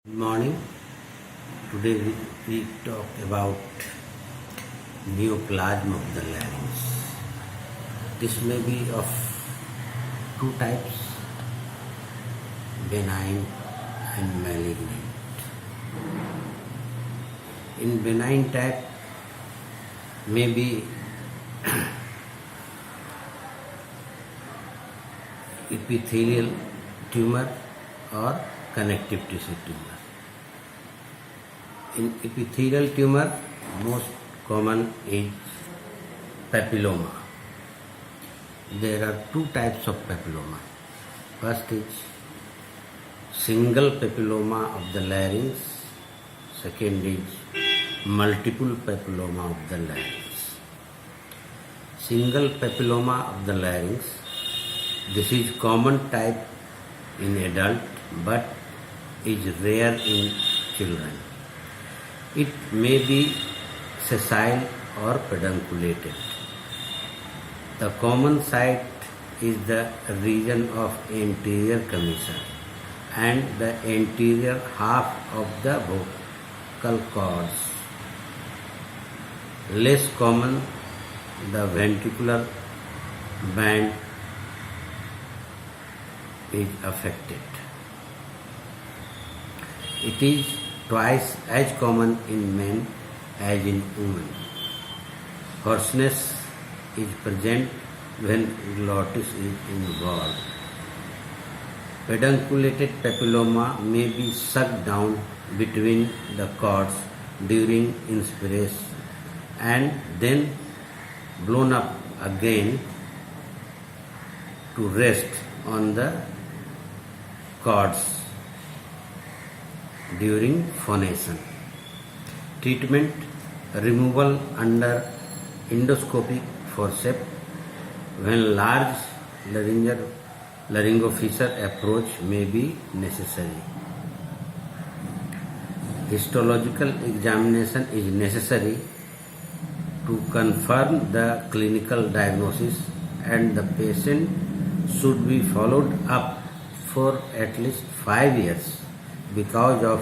Good morning. Today we talk about neoplasm of the larynx. This may be of two types, benign and malignant. In benign type may be epithelial tumor or connective tissue tumor. In epithelial tumor, most common is papilloma. There are two types of papilloma. First is single papilloma of the larynx. Second is multiple papilloma of the larynx. Single papilloma of the larynx. This is common type in adult but is rare in children. It may be sessile or pedunculated. The common site is the region of anterior commissure and the anterior half of the vocal cords. Less common, the ventricular band is affected. It is twice as common in men as in women. Hoarseness is present when glottis is involved. Pedunculated papilloma may be sucked down between the cords during inspiration and then blown up again to rest on the cords during phonation. Treatment: removal under endoscopic forceps when large laryngofissure approach may be necessary. Histological examination is necessary to confirm the clinical diagnosis, and the patient should be followed up for at least 5 years because of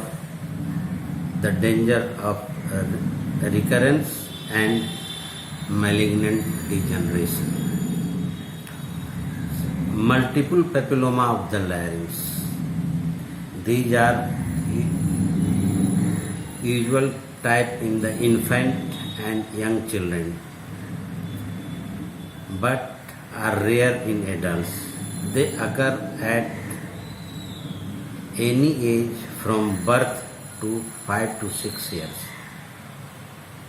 the danger of recurrence and malignant degeneration. Multiple papilloma of the larynx. These are usual type in the infant and young children but are rare in adults. They occur at any age from birth to 5 to 6 years.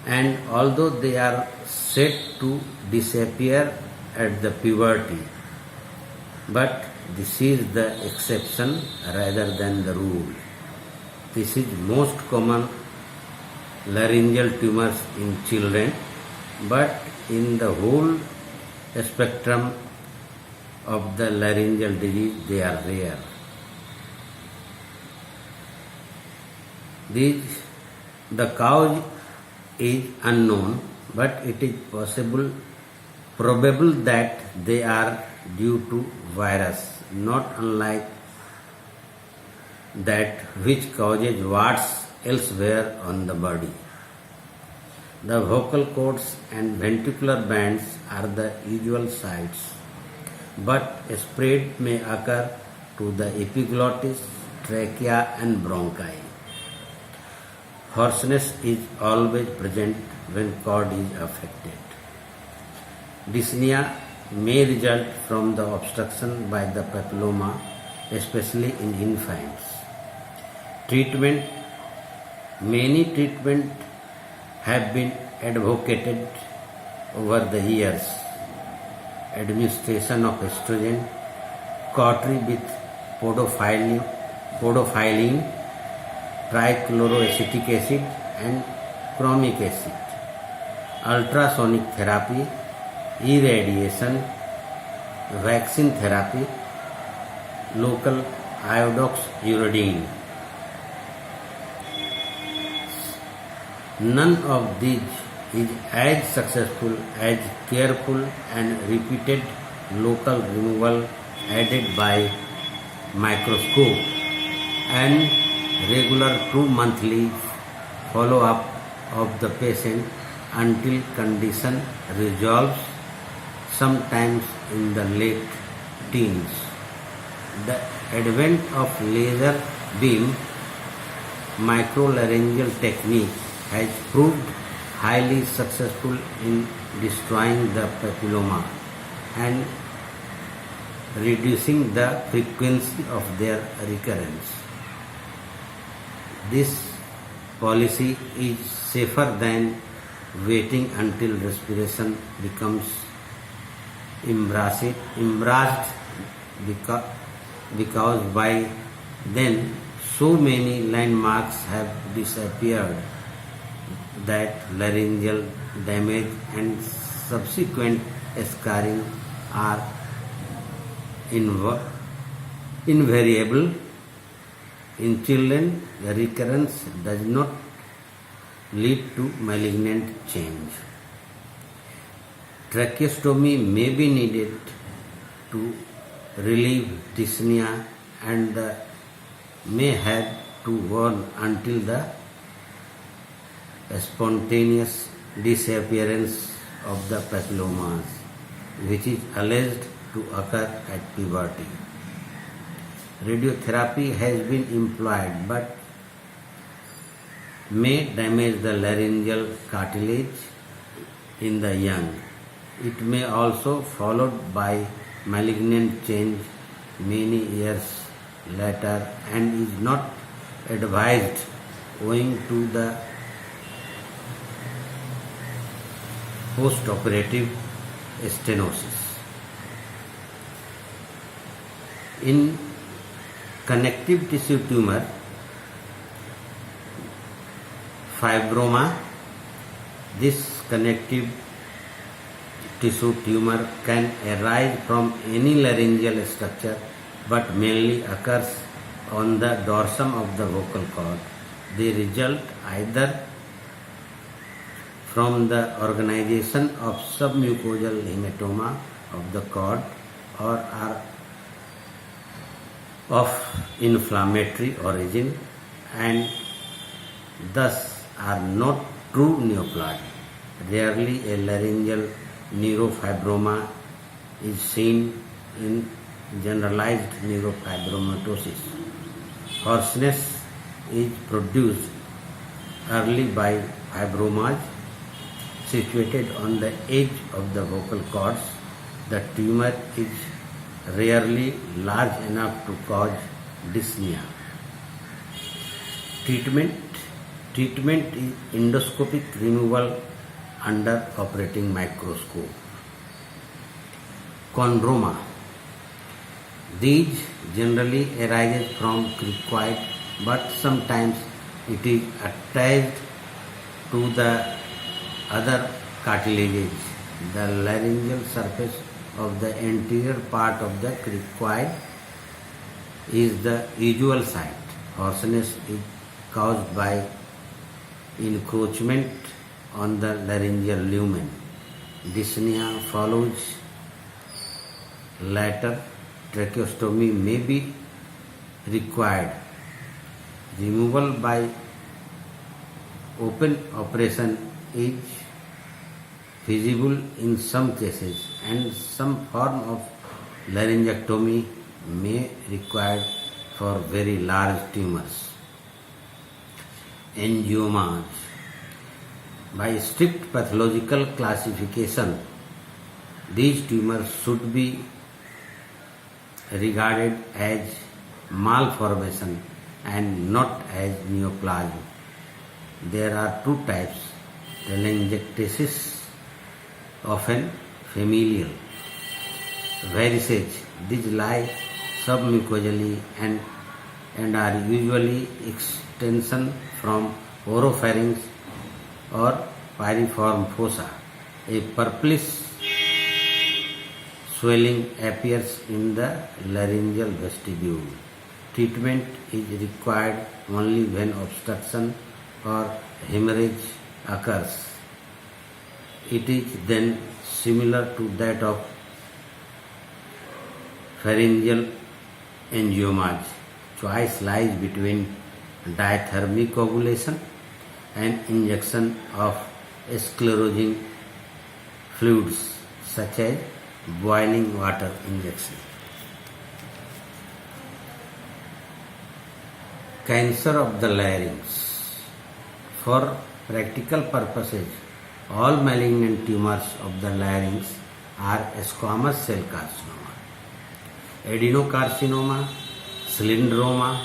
And although they are said to disappear at the puberty, but this is the exception rather than the rule. This is most common laryngeal tumors in children, but in the whole spectrum of the laryngeal disease they are rare. The cause is unknown, but it is probable that they are due to virus, not unlike that which causes warts elsewhere on the body. The vocal cords and ventricular bands are the usual sites, but spread may occur to the epiglottis, trachea and bronchi. Hoarseness is always present when cord is affected. Dyspnea may result from the obstruction by the papilloma, especially in infants. Treatment: many treatments have been advocated over the years. Administration of estrogen, cautery with podophylline, trichloroacetic acid and chromic acid, ultrasonic therapy, irradiation, vaccine therapy, local iodox uridine. None of these is as successful as careful and repeated local removal aided by microscope and regular 2 monthly follow-up of the patient until condition resolves, sometimes in the late teens. The advent of laser beam microlaryngeal technique has proved highly successful in destroying the papilloma and reducing the frequency of their recurrence. This policy is safer than waiting until respiration becomes embarrassed because by then so many landmarks have disappeared that laryngeal damage and subsequent scarring are invariable. In children, the recurrence does not lead to malignant change. Tracheostomy may be needed to relieve dyspnea and may have to warn until the spontaneous disappearance of the papillomas, which is alleged to occur at puberty. Radiotherapy has been employed but may damage the laryngeal cartilage in the young. It may also followed by malignant change many years later and is not advised owing to the post-operative stenosis. In connective tissue tumor, fibroma, this connective tissue tumor can arise from any laryngeal structure but mainly occurs on the dorsum of the vocal cord. They result either from the organization of submucosal hematoma of the cord or are of inflammatory origin and thus are not true neoplasm. Rarely a laryngeal neurofibroma is seen in generalized neurofibromatosis. Hoarseness is produced early by fibromas situated on the edge of the vocal cords. The tumor is rarely large enough to cause dyspnea. Treatment is endoscopic removal under operating microscope. Chondroma. These generally arises from cricoid, but sometimes it is attached to the other cartilages. The laryngeal surface of the anterior part of the cricoid is the usual site. Hoarseness is caused by encroachment on the laryngeal lumen. Dyspnea follows later. Tracheostomy may be required. Removal by open operation is feasible in some cases and some form of laryngectomy may required for very large tumors. Angiomas. By strict pathological classification, these tumors should be regarded as malformation and not as neoplasm. There are two types: telangiectasis, often familial; varices, these lie submucosally and are usually extension from oropharynx or piriform fossa. A purplish swelling appears in the laryngeal vestibule. Treatment is required only when obstruction or hemorrhage occurs. It is then similar to that of pharyngeal angiomas. Choice lies between diathermy coagulation, and injection of sclerosing fluids such as boiling water injection. Cancer of the larynx. For practical purposes, all malignant tumors of the larynx are squamous cell carcinoma. Adenocarcinoma, cylindroma,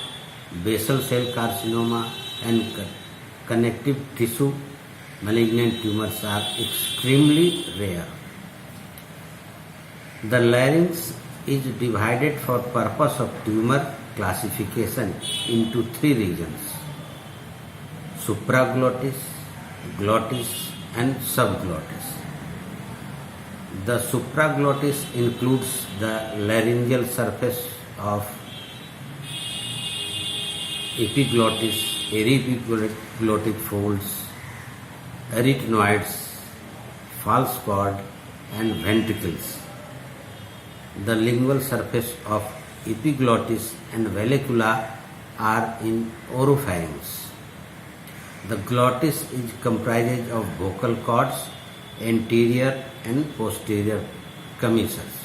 basal cell carcinoma, and connective tissue malignant tumors are extremely rare. The larynx is divided for purpose of tumor classification into three regions: supraglottis, glottis, and subglottis. The supraglottis includes the laryngeal surface of epiglottis, aryepiglottic folds, arytenoids, false chord, and ventricles. The lingual surface of epiglottis and vallecula are in oropharynx. The glottis is comprised of vocal cords, anterior and posterior commissures.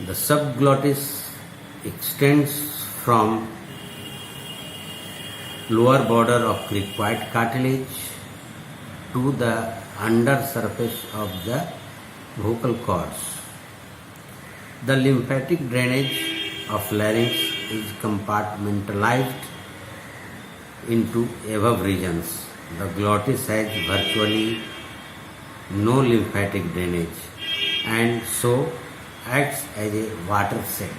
The subglottis extends from lower border of cricoid cartilage to the under surface of the vocal cords. The lymphatic drainage of larynx is compartmentalized into above regions. The glottis has virtually no lymphatic drainage and so acts as a water set.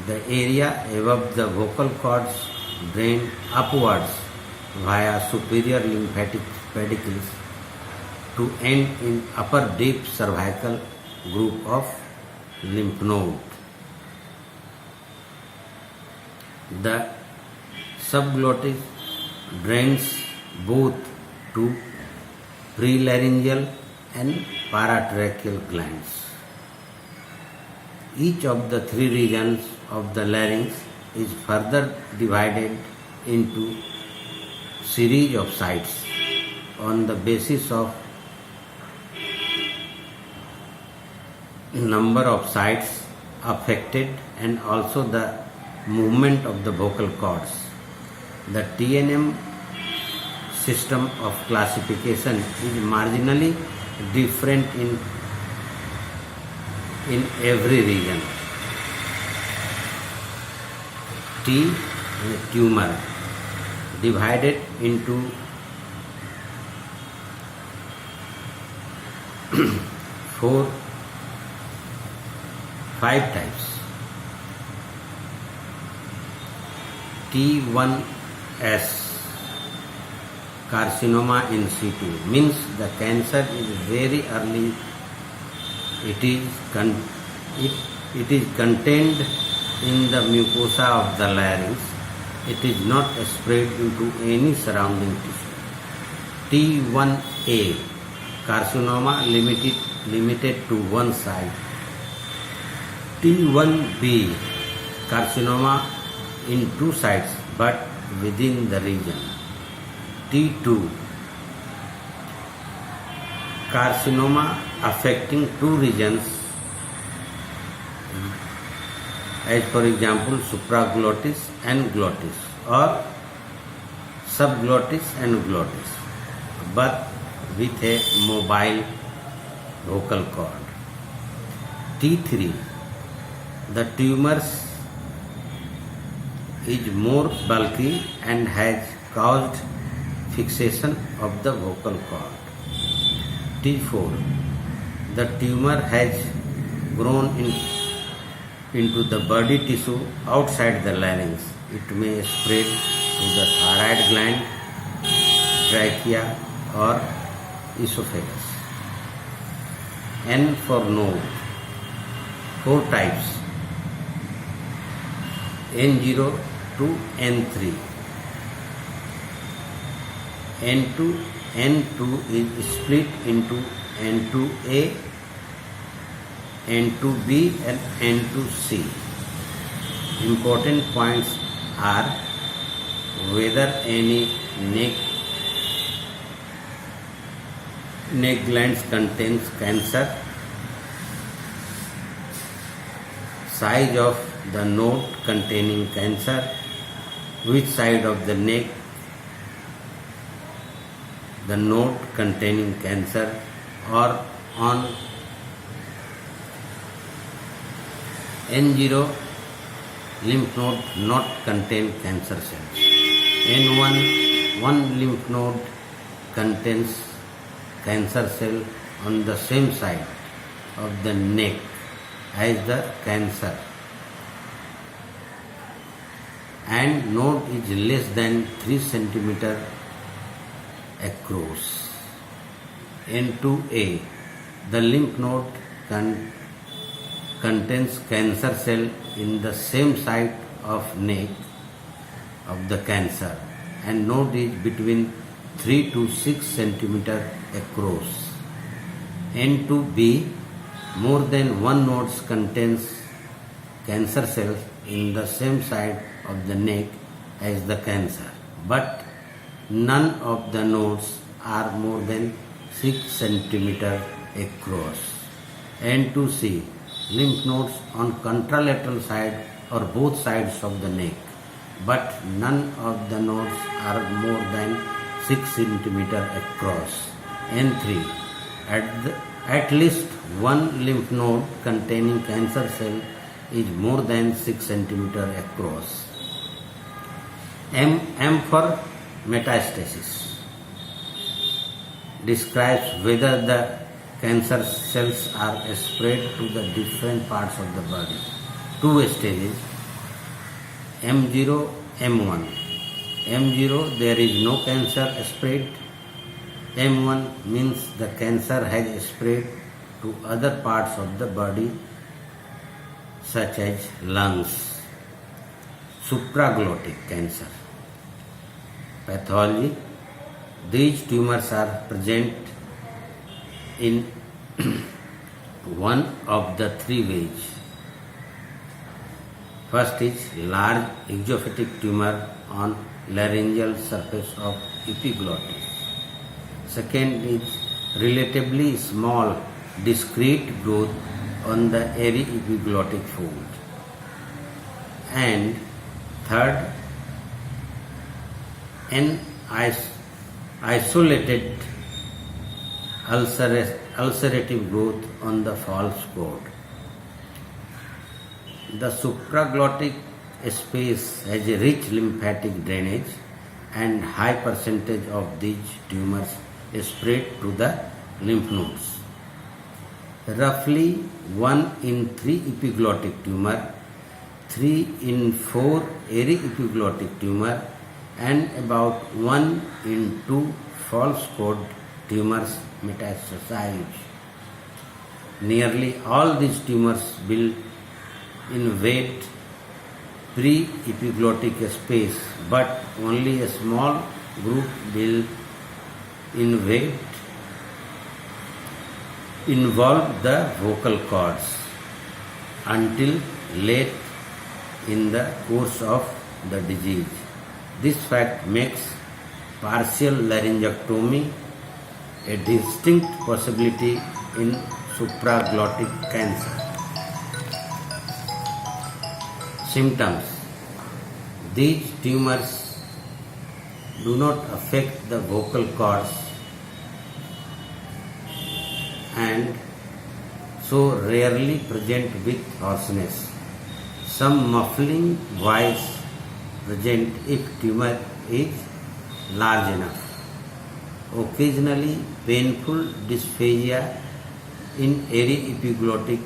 The area above the vocal cords drain upwards via superior lymphatic pedicles to end in upper deep cervical group of lymph node. The subglottis drains both to prelaryngeal and paratracheal glands. Each of the three regions of the larynx is further divided into series of sites on the basis of number of sites affected and also the movement of the vocal cords. The TNM system of classification is marginally different in every region. T, tumor, divided into five types. T1S, carcinoma in situ, means the cancer is very early. It is contained in the mucosa of the larynx. It is not spread into any surrounding tissue. T1A, carcinoma limited to one side. T1B, carcinoma in two sides but within the region. T2, carcinoma affecting two regions, as for example supraglottis and glottis, or subglottis and glottis, but with a mobile vocal cord. T3, the tumors is more bulky and has caused fixation of the vocal cord. T4, the tumor has grown into the body tissue outside the larynx. It may spread to the thyroid gland, trachea or esophagus. N for node. 4 types. N0 to N3. N2 is split into N2A, N2B and N2C. Important points are whether any neck glands contains cancer, size of the node containing cancer, which side of the neck the node containing cancer, or on N0 lymph node not contain cancer cells. N1 one lymph node contains cancer cell on the same side of the neck as the cancer, and node is less than 3 cm across. N2A the lymph node contains cancer cell in the same side of neck of the cancer, and node is between 3 to 6 cm across. N2B more than one node contains cancer cells in the same side of the neck as the cancer, but none of the nodes are more than 6 cm across. N2C lymph nodes on contralateral side or both sides of the neck, but none of the nodes are more than 6 cm across. N3 at least one lymph node containing cancer cell is more than 6 cm across. M for metastasis describes whether the cancer cells are spread to the different parts of the body. Two stages, M0, M1. M0 there is no cancer spread. M1 means the cancer has spread to other parts of the body such as lungs. Supraglottic cancer. Pathology. These tumors are present in one of the three ways. First is large exophytic tumor on laryngeal surface of epiglottis. Second is relatively small discrete growth on the airy epiglottic fold. And third, an isolated ulcerative growth on the false chord. The supraglottic space has a rich lymphatic drainage, and high percentage of these tumors spread to the lymph nodes. Roughly 1 in 3 epiglottic tumor, 3 in 4 airy epiglottic tumor, and about 1 in 2 false chord tumors metastasize. Nearly all these tumors will invade pre-epiglottic space, but only a small group will involve the vocal cords until late in the course of the disease. This fact makes partial laryngectomy a distinct possibility in supraglottic cancer. Symptoms. These tumors do not affect the vocal cords and so rarely present with hoarseness. Some muffling voice present if tumor is large enough. Occasionally painful dysphagia in airy epiglottic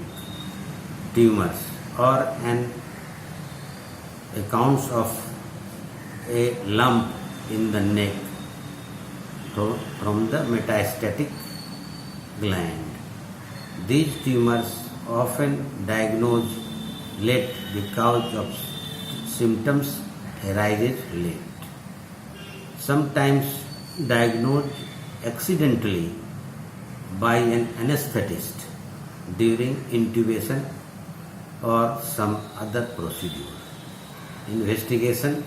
tumors or an accounts of a lump in the neck from the metastatic gland. These tumors often diagnosed late because of symptoms arises late. Sometimes diagnosed accidentally by an anesthetist during intubation or some other procedure. investigation,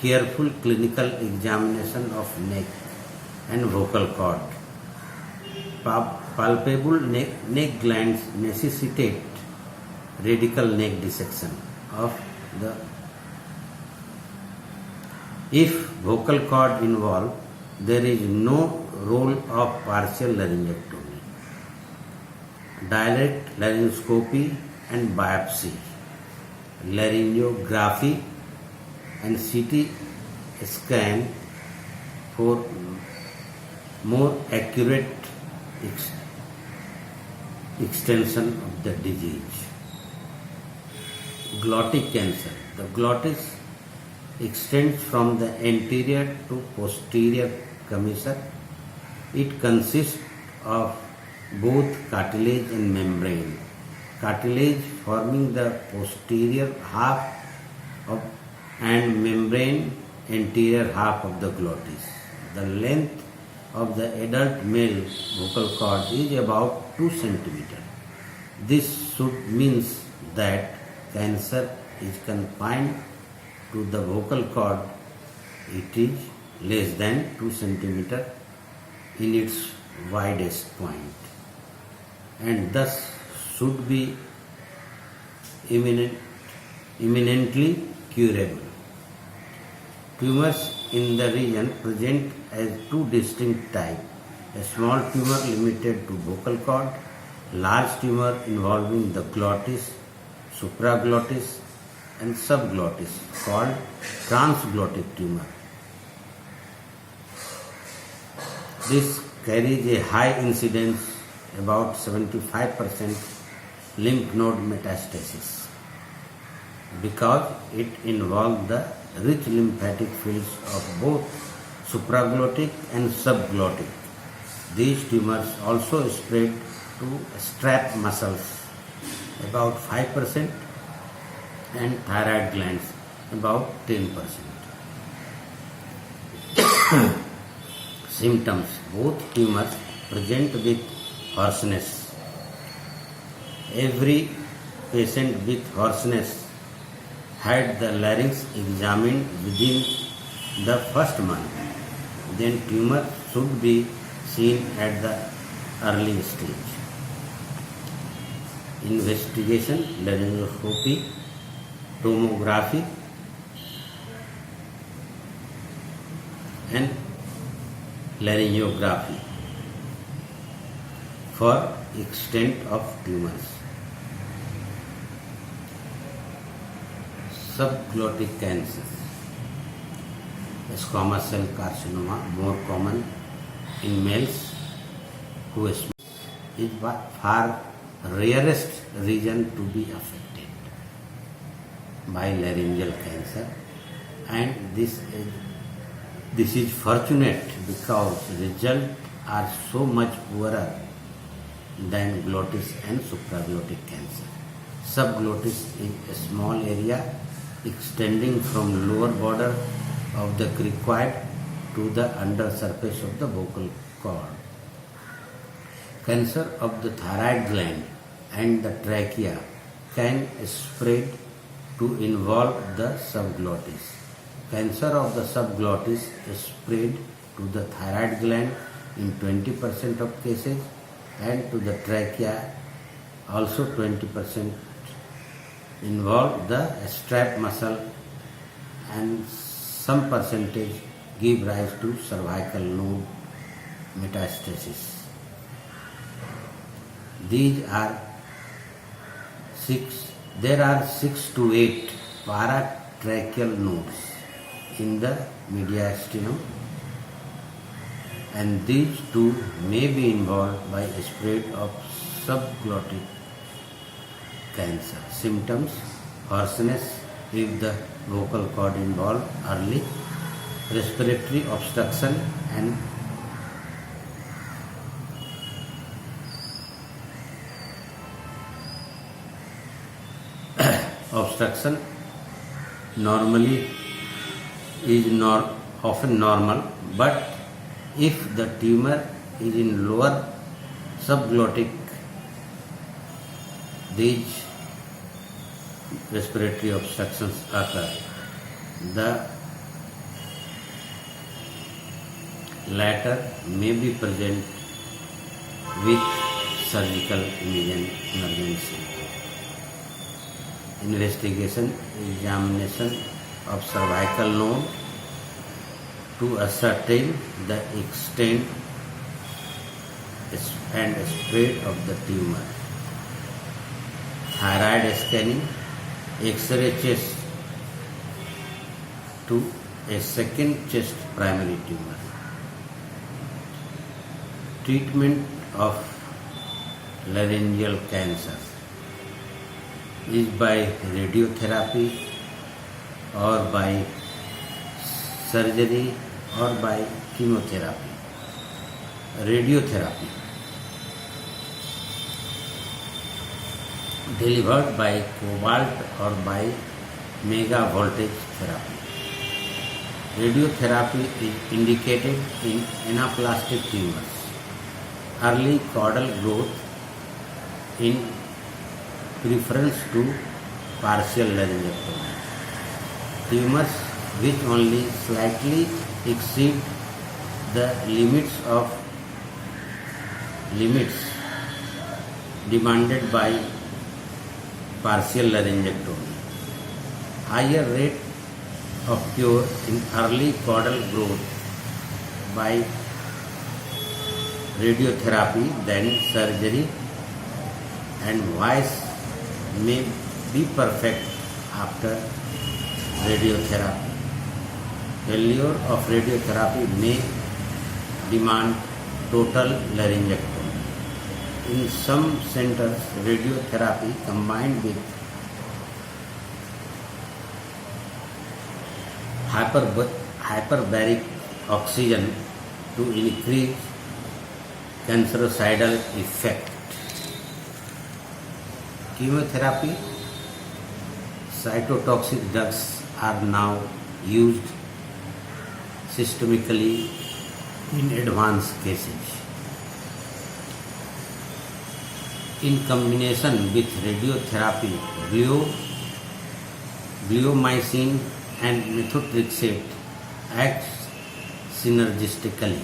careful clinical examination of neck and vocal cord. Palpable neck glands necessitate radical neck dissection of the. If vocal cord involved, there is no role of partial laryngectomy. Direct laryngoscopy and biopsy, laryngography and CT scan for more accurate extension of the disease. Glottic cancer. The glottis extends from the anterior to posterior commissure. It consists of both cartilage and membrane. Cartilage forming the posterior half of and membrane anterior half of the glottis. The length of the adult male vocal cord is about 2 cm. This should means that cancer is confined to the vocal cord. It is less than 2 cm in its widest point and thus should be imminently curable. Tumors in the region present as 2 distinct types: a small tumor limited to vocal cord, large tumor involving the glottis, supraglottis and subglottis called transglottic tumor. This carries a high incidence, about 75% lymph node metastasis, because it involves the rich lymphatic fields of both supraglottic and subglottic. These tumors also spread to strap muscles, about 5%, and thyroid glands, about 10%. Symptoms. Both tumors present with hoarseness. Every patient with hoarseness had the larynx examined within the first month. Then tumor should be seen at the early stage. Investigation, laryngoscopy, tomography and laryngography for extent of tumors. Subglottic cancers. Squamous cell carcinoma, more common in males who smoke, is far rarest region to be affected by laryngeal cancer, and this is fortunate because results are so much poorer than glottis and supraglottic cancer. Subglottis is a small area extending from lower border of the cricoid to the under surface of the vocal cord. Cancer of the thyroid gland and the trachea can spread to involve the subglottis. Cancer of the subglottis is spread to the thyroid gland in 20% of cases and to the trachea also 20%. Involve the strap muscle and some percentage give rise to cervical node metastasis. There are 6 to 8 paratracheal nodes in the mediastinum, and these too may be involved by a spread of subglottic cancer. Symptoms: hoarseness if the vocal cord involved early, respiratory obstruction and obstruction normally is often normal, but if the tumor is in lower subglottic, these respiratory obstructions occur. The latter may be present with surgical emergency. Investigation, examination of cervical node to ascertain the extent and spread of the tumor. Thyroid scanning, X-ray chest to a second chest primary tumor. Treatment of laryngeal cancer is by radiotherapy or by surgery or by chemotherapy. Radiotherapy delivered by cobalt or by mega voltage therapy. Radiotherapy is indicated in anaplastic tumors, early caudal growth in preference to partial laryngectomy. Tumors which only slightly exceed the limits demanded by partial laryngectomy. Higher rate of cure in early caudal growth by radiotherapy than surgery, and voice may be perfect after radiotherapy. Failure of radiotherapy may demand total laryngectomy. In some centers, radiotherapy combined with hyperbaric oxygen to increase cancercidal effect. Chemotherapy, cytotoxic drugs are now used systemically in advanced cases. In combination with radiotherapy, bleomycin and methotrexate acts synergistically.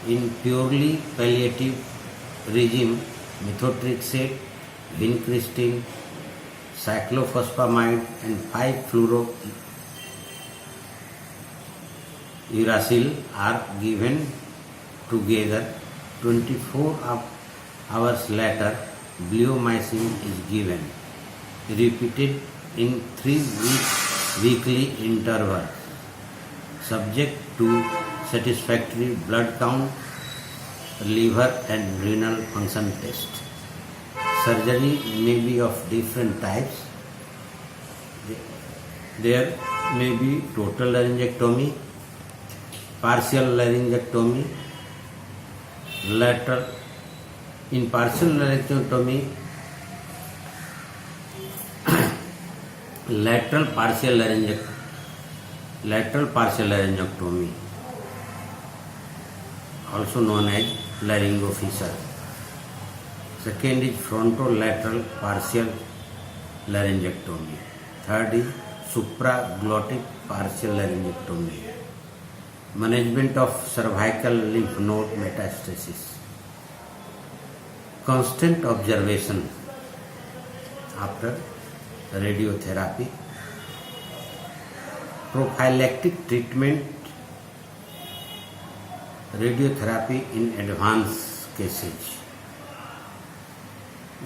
In purely palliative regime, methotrexate, vincristine, cyclophosphamide and 5-fluorouracil are given together. 24 hours later, bleomycin is given, repeated in 3 weekly intervals, subject to satisfactory blood count, liver and renal function test. Surgery may be of different types. There may be total laryngectomy, partial laryngectomy, lateral. In partial laryngectomy, lateral partial laryngectomy, also known as laryngofissure. Second is frontolateral partial laryngectomy. Third is supraglottic partial laryngectomy. Management of cervical lymph node metastasis. Constant observation after radiotherapy. Prophylactic treatment, radiotherapy in advanced cases,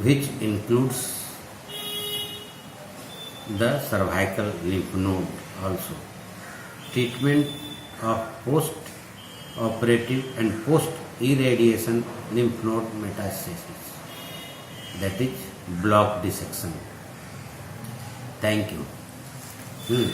which includes the cervical lymph node also. Treatment of post-operative and post-irradiation lymph node metastasis, that is block dissection. Thank you.